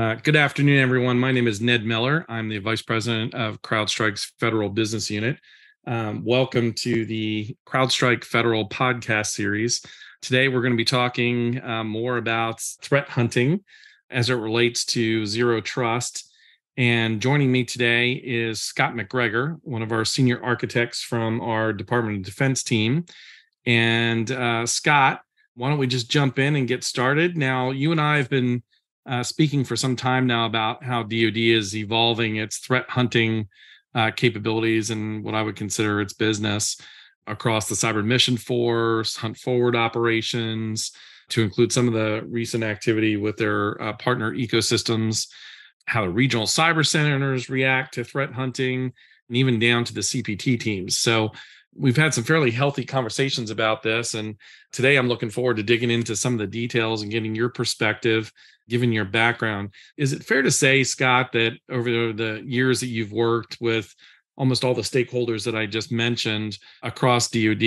Good afternoon, everyone. My name is Ned Miller. I'm the Vice President of CrowdStrike's Federal Business Unit. Welcome to the CrowdStrike Federal podcast series. Today, we're going to be talking more about threat hunting as it relates to Zero Trust. And joining me today is Scott McGregor, one of our senior architects from our Department of Defense team. And Scott, why don't we just jump in and get started? Now, you and I have been speaking for some time now about how DoD is evolving its threat hunting capabilities and what I would consider its business across the Cyber Mission Force, Hunt Forward operations, to include some of the recent activity with their partner ecosystems, how the regional cyber centers react to threat hunting, and even down to the CPT teams. So we've had some fairly healthy conversations about this. And today I'm looking forward to digging into some of the details and getting your perspective, given your background. Is it fair to say, Scott, that over the years that you've worked with almost all the stakeholders that I just mentioned across DoD,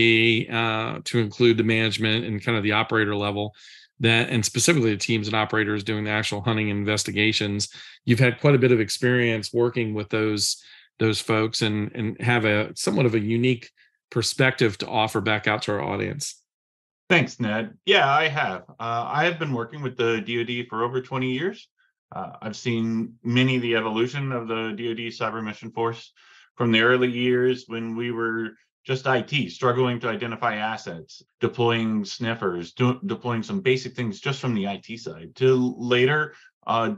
to include the management and kind of the operator level, that, and specifically the teams and operators doing the actual hunting and investigations, you've had quite a bit of experience working with those folks and have a somewhat of a unique perspective to offer back out to our audience? Thanks, Ned. Yeah, I have. I have been working with the DoD for over 20 years. I've seen many of the evolution of the DoD Cyber Mission Force from the early years when we were just IT, struggling to identify assets, deploying sniffers, deploying some basic things just from the IT side, to later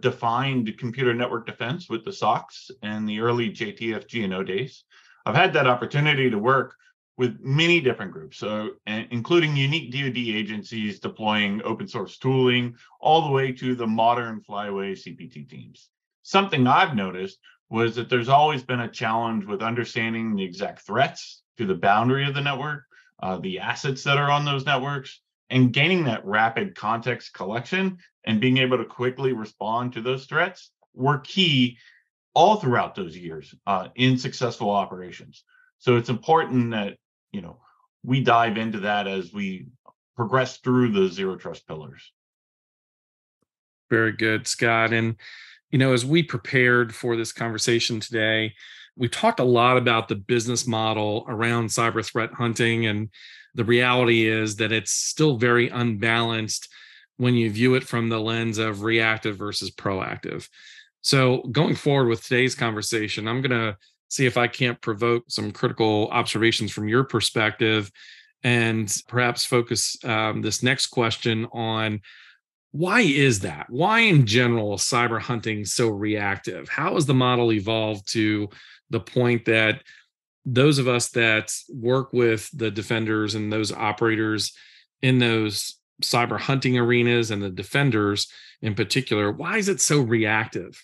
defined computer network defense with the SOCs and the early JTF GNO days. I've had that opportunity to work with many different groups, including unique DoD agencies deploying open source tooling, all the way to the modern flyaway CPT teams. Something I've noticed was that there's always been a challenge with understanding the exact threats to the boundary of the network, the assets that are on those networks, and gaining that rapid context collection and being able to quickly respond to those threats were key all throughout those years in successful operations. So it's important that we dive into that as we progress through the Zero Trust pillars. Very good, Scott. And, as we prepared for this conversation today, we talked a lot about the business model around cyber threat hunting. And the reality is that it's still very unbalanced when you view it from the lens of reactive versus proactive. So going forward with today's conversation, I'm going to see if I can't provoke some critical observations from your perspective and perhaps focus this next question on why is that? Why in general is cyber hunting so reactive? How has the model evolved to the point that those of us that work with the defenders and those operators in those cyber hunting arenas and the defenders in particular, why is it so reactive?